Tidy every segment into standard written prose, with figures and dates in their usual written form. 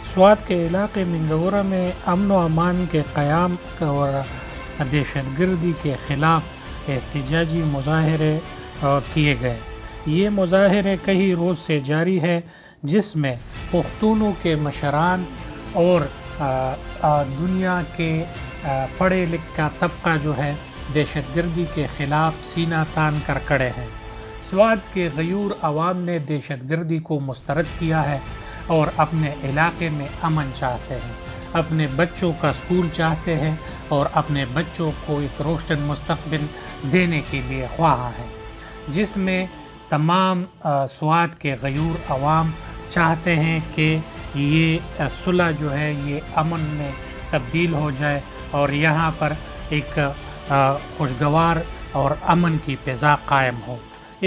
سوات کے علاقے منگورہ میں امن و امان کے قیام اور دہشت گردی کے خلاف احتجاجی مظاہرے کیے گئے۔ یہ مظاہرے کئی روز سے جاری ہے، جس میں پختونوں کے مشران اور دنیا کے پڑھے لکھا طبقہ جو ہے دہشت گردی کے خلاف سینہ تان کر کھڑے ہیں۔ سوات کے غیور عوام نے دہشت گردی کو مسترد کیا ہے اور اپنے علاقے میں امن چاہتے ہیں، اپنے بچوں کا اسکول چاہتے ہیں اور اپنے بچوں کو ایک روشن مستقبل دینے کے لیے خواہاں ہیں، جس میں تمام سوات کے غیور عوام چاہتے ہیں کہ یہ صلح جو ہے یہ امن میں تبدیل ہو جائے اور یہاں پر ایک خوشگوار اور امن کی فضا قائم ہو۔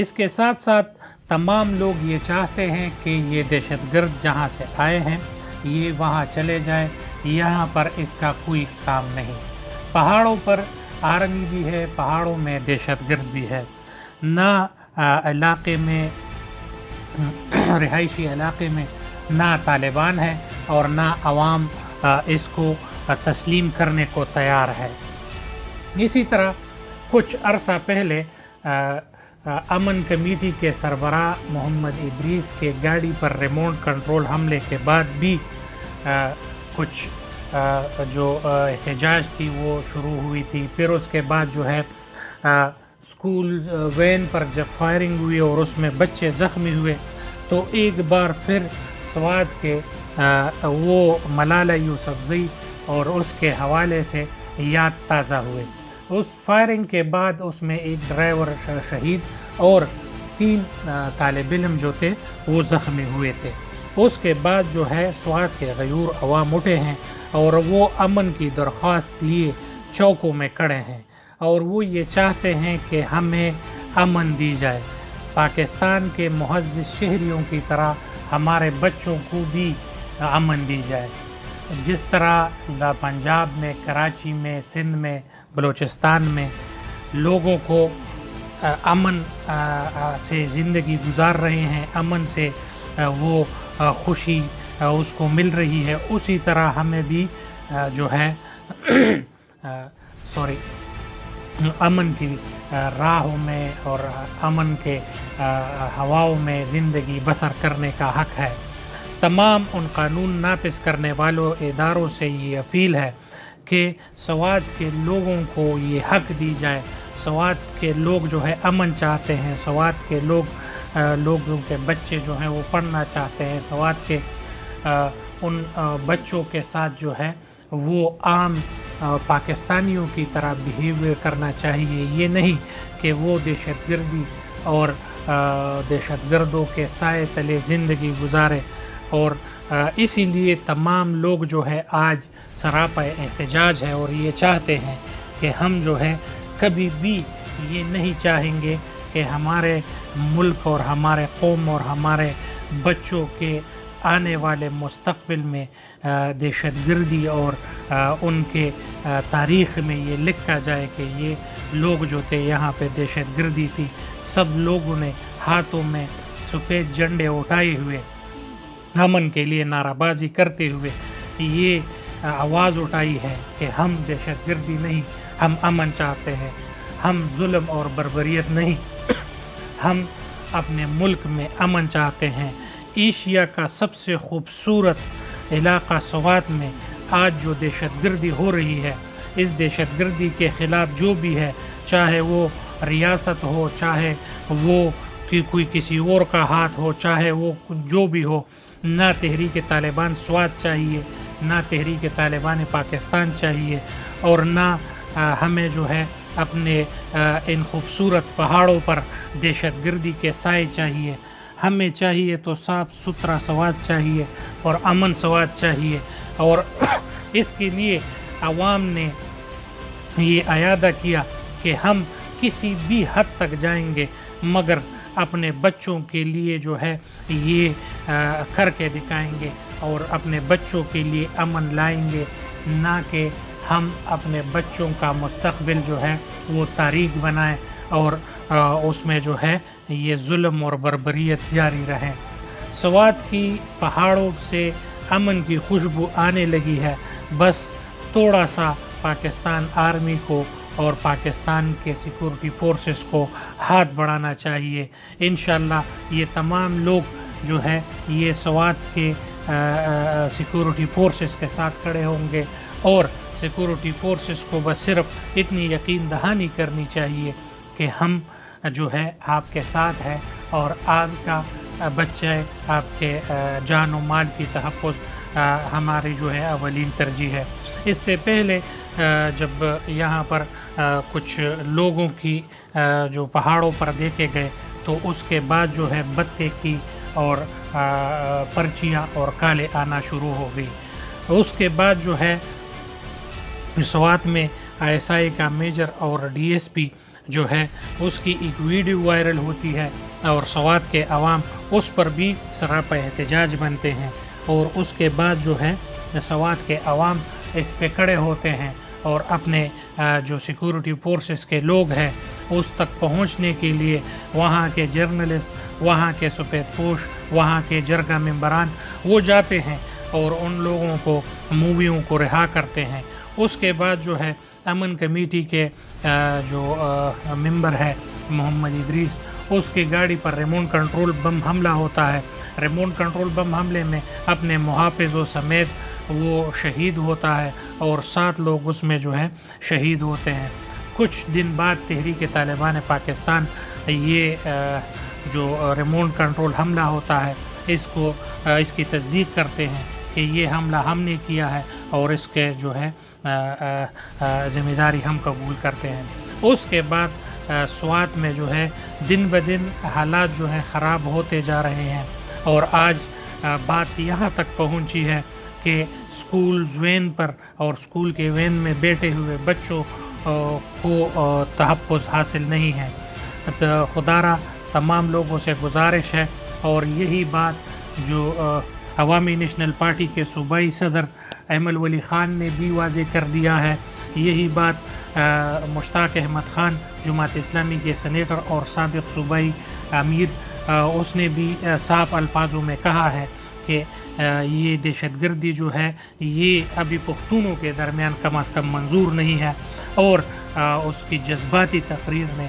اس کے ساتھ ساتھ تمام لوگ یہ چاہتے ہیں کہ یہ دہشت گرد جہاں سے آئے ہیں یہ وہاں چلے جائیں، یہاں پر اس کا کوئی کام نہیں۔ پہاڑوں پر آرنگی بھی ہے، پہاڑوں میں دہشت گرد بھی ہے، نہ علاقے میں رہائشی علاقے میں نہ طالبان ہے اور نہ عوام اس کو تسلیم کرنے کو تیار ہے۔ اسی طرح کچھ عرصہ پہلے امن کمیٹی کے سربراہ محمد ادریس کے گاڑی پر ریموٹ کنٹرول حملے کے بعد بھی کچھ جو احتجاج تھی وہ شروع ہوئی تھی۔ پھر اس کے بعد جو ہے اسکول وین پر جب فائرنگ ہوئی اور اس میں بچے زخمی ہوئے تو ایک بار پھر سوات کے وہ ملالہ یوسفزئی اور اس کے حوالے سے یاد تازہ ہوئے۔ اس فائرنگ کے بعد اس میں ایک ڈرائیور شہید اور 3 طالب علم جو تھے وہ زخمی ہوئے تھے۔ اس کے بعد جو ہے سوات کے غیور عوام اٹھے ہیں اور وہ امن کی درخواست لیے چوکوں میں کھڑے ہیں اور وہ یہ چاہتے ہیں کہ ہمیں امن دی جائے، پاکستان کے معزز شہریوں کی طرح ہمارے بچوں کو بھی امن دی جائے۔ جس طرح پنجاب میں، کراچی میں، سندھ میں، بلوچستان میں لوگوں کو امن سے زندگی گزار رہے ہیں، امن سے وہ خوشی اس کو مل رہی ہے، اسی طرح ہمیں بھی جو ہے امن کی راہوں میں اور امن کے ہواؤں میں زندگی بسر کرنے کا حق ہے۔ تمام ان قانون نافذ کرنے والوں اداروں سے یہ اپیل ہے کہ سوات کے لوگوں کو یہ حق دی جائے۔ سوات کے لوگ جو ہے امن چاہتے ہیں، سوات کے لوگوں کے بچے جو ہیں وہ پڑھنا چاہتے ہیں، سوات کے ان بچوں کے ساتھ جو ہے وہ عام پاکستانیوں کی طرح بیہیویئر کرنا چاہیے، یہ نہیں کہ وہ دہشت گردی اور دہشت گردوں کے سائے تلے زندگی گزارے۔ اور اسی لیے تمام لوگ جو ہے آج سراپا احتجاج ہے اور یہ چاہتے ہیں کہ ہم جو ہے کبھی بھی یہ نہیں چاہیں گے کہ ہمارے ملک اور ہمارے قوم اور ہمارے بچوں کے آنے والے مستقبل میں دہشت گردی اور ان کے تاریخ میں یہ لکھا جائے کہ یہ لوگ جو تھے یہاں پہ دہشت گردی تھی۔ سب لوگوں نے ہاتھوں میں سفید جھنڈے اٹھائے ہوئے امن کے لیے نعرہ بازی کرتے ہوئے یہ آواز اٹھائی ہے کہ ہم دہشت گردی نہیں، ہم امن چاہتے ہیں، ہم ظلم اور بربریت نہیں، ہم اپنے ملک میں امن چاہتے ہیں۔ ایشیا کا سب سے خوبصورت علاقہ سوات میں آج جو دہشت گردی ہو رہی ہے، اس دہشت گردی کے خلاف جو بھی ہے، چاہے وہ ریاست ہو، چاہے وہ کوئی کسی اور کا ہاتھ ہو، چاہے وہ جو بھی ہو، نہ تحریک طالبان سوات چاہیے، نہ تحریک طالبان پاکستان چاہیے، اور نہ ہمیں جو ہے اپنے ان خوبصورت پہاڑوں پر دہشت گردی کے سائے چاہیے۔ ہمیں چاہیے تو صاف ستھرا سوات چاہیے اور امن سوات چاہیے، اور اس کے لیے عوام نے یہ اعادہ کیا کہ ہم کسی بھی حد تک جائیں گے مگر اپنے بچوں کے لیے جو ہے یہ کر کے دکھائیں گے اور اپنے بچوں کے لیے امن لائیں گے، نہ کہ ہم اپنے بچوں کا مستقبل جو ہے وہ تاریک بنائیں اور اس میں جو ہے یہ ظلم اور بربریت جاری رہے۔ سوات کی پہاڑوں سے امن کی خوشبو آنے لگی ہے. بس تھوڑا سا پاکستان آرمی کو اور پاکستان کے سیکورٹی فورسز کو ہاتھ بڑھانا چاہیے. انشاءاللہ یہ تمام لوگ جو ہے یہ سوات کے سیکورٹی فورسز کے ساتھ کھڑے ہوں گے اور سیکورٹی فورسز کو بس صرف اتنی یقین دہانی کرنی چاہیے کہ ہم جو ہے آپ کے ساتھ ہے اور آپ کا بچہ آپ کے جان و مال کی تحفظ ہماری جو ہے اولین ترجیح ہے. اس سے پہلے جب یہاں پر کچھ لوگوں کی جو پہاڑوں پر دیکھے گئے تو اس کے بعد جو ہے بتے کی اور پرچیاں اور کالے آنا شروع ہو گئی. اس کے بعد جو ہے سوات میں ISI کا میجر اور DSP جو ہے اس کی ایک ویڈیو وائرل ہوتی ہے اور سوات کے عوام اس پر بھی سراپا احتجاج بنتے ہیں اور اس کے بعد جو ہے سوات کے عوام اس پہ کھڑے ہوتے ہیں اور اپنے جو سیکورٹی فورسز کے لوگ ہیں اس تک پہنچنے کے لیے وہاں کے جرنلسٹ، وہاں کے سفید پوش، وہاں کے جرگہ ممبران وہ جاتے ہیں اور ان لوگوں کو موویوں کو رہا کرتے ہیں. اس کے بعد جو ہے امن کمیٹی کے جو ممبر ہے محمد ادریس، اس کی گاڑی پر ریموٹ کنٹرول بم حملہ ہوتا ہے. ریموٹ کنٹرول بم حملے میں اپنے محافظوں سمیت وہ شہید ہوتا ہے اور 7 لوگ اس میں جو ہے شہید ہوتے ہیں. کچھ دن بعد تحریک طالبان پاکستان یہ جو ریموٹ کنٹرول حملہ ہوتا ہے اس کی تصدیق کرتے ہیں کہ یہ حملہ ہم نے کیا ہے اور اس کے جو ہے ذمہ داری ہم قبول کرتے ہیں. اس کے بعد سوات میں جو ہے دن بدن حالات جو ہیں خراب ہوتے جا رہے ہیں اور آج بات یہاں تک پہنچی ہے کہ سکول وین پر اور سکول کے وین میں بیٹھے ہوئے بچوں کو تحفظ حاصل نہیں ہے. خدارہ تمام لوگوں سے گزارش ہے اور یہی بات جو عوامی نیشنل پارٹی کے صوبائی صدر ایمل ولی خان نے بھی واضح کر دیا ہے. یہی بات مشتاق احمد خان جماعت اسلامی کے سینیٹر اور سابق صوبائی امیر اس نے بھی صاف الفاظوں میں کہا ہے کہ یہ دہشت گردی جو ہے یہ ابھی پختونوں کے درمیان کم از کم منظور نہیں ہے اور اس کی جذباتی تقریر نے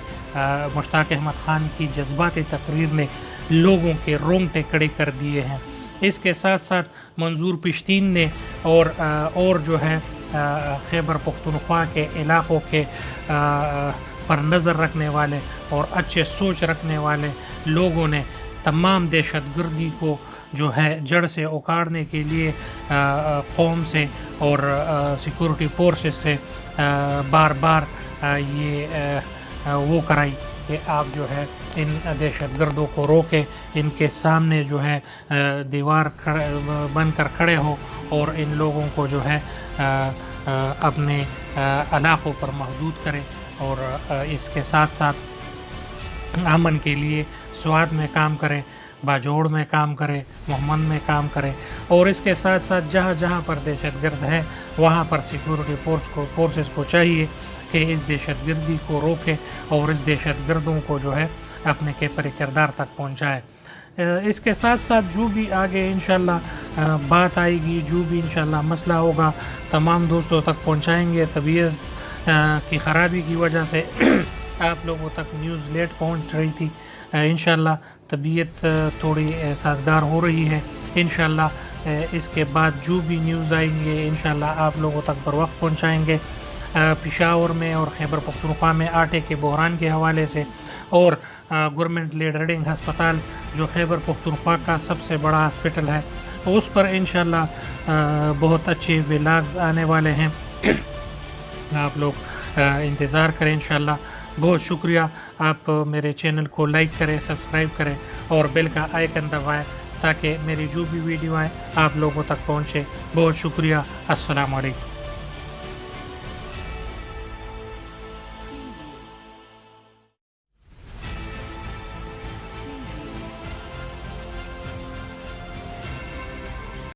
مشتاق احمد خان کی جذباتی تقریر نے لوگوں کے رونگٹے کھڑے کر دیے ہیں. اس کے ساتھ ساتھ منظور پشتین نے اور جو ہے خیبر پختونخوا کے علاقوں کے پر نظر رکھنے والے اور اچھے سوچ رکھنے والے لوگوں نے تمام دہشت گردی کو جو ہے جڑ سے اکھاڑنے کے لیے قوم سے اور سیکورٹی فورسز سے بار بار یہ وہ کرائی کہ آپ جو ہے ان دہشت گردوں کو روکے، ان کے سامنے جو ہے دیوار بن کر کھڑے ہو اور ان لوگوں کو جو ہے اپنے علاقوں پر محدود کرے اور اس کے ساتھ ساتھ امن کے لیے سوات میں کام کرے، باجوڑ میں کام کرے، محمد میں کام کرے اور اس کے ساتھ ساتھ جہاں جہاں پر دہشت گرد ہے وہاں پر سیکورٹی فورسز کو چاہیے کہ اس دہشت گردی کو روکے اور اس دہشت گردوں کو جو ہے اپنے کیپر کردار تک پہنچائے. اس کے ساتھ ساتھ جو بھی آگے انشاءاللہ بات آئے گی، جو بھی انشاءاللہ مسئلہ ہوگا تمام دوستوں تک پہنچائیں گے. طبیعت کی خرابی کی وجہ سے آپ لوگوں تک نیوز لیٹ پہنچ رہی تھی. انشاءاللہ طبیعت تھوڑی سازگار ہو رہی ہے. انشاءاللہ اس کے بعد جو بھی نیوز آئیں گے انشاءاللہ آپ لوگوں تک بر وقت پہنچائیں گے. پشاور میں اور خیبر پختونخوا میں آٹے کے بحران کے حوالے سے اور گورنمنٹ لیڈ ریڈنگ ہسپتال جو خیبر پختونخوا کا سب سے بڑا ہاسپٹل ہے اس پر انشاءاللہ بہت اچھے ولاگز آنے والے ہیں. آپ لوگ انتظار کریں انشاءاللہ. بہت شکریہ. آپ میرے چینل کو لائک کریں، سبسکرائب کریں اور بیل کا آئیکن دبائیں تاکہ میری جو بھی ویڈیو آئے آپ لوگوں تک پہنچے. بہت شکریہ. السلام علیکم.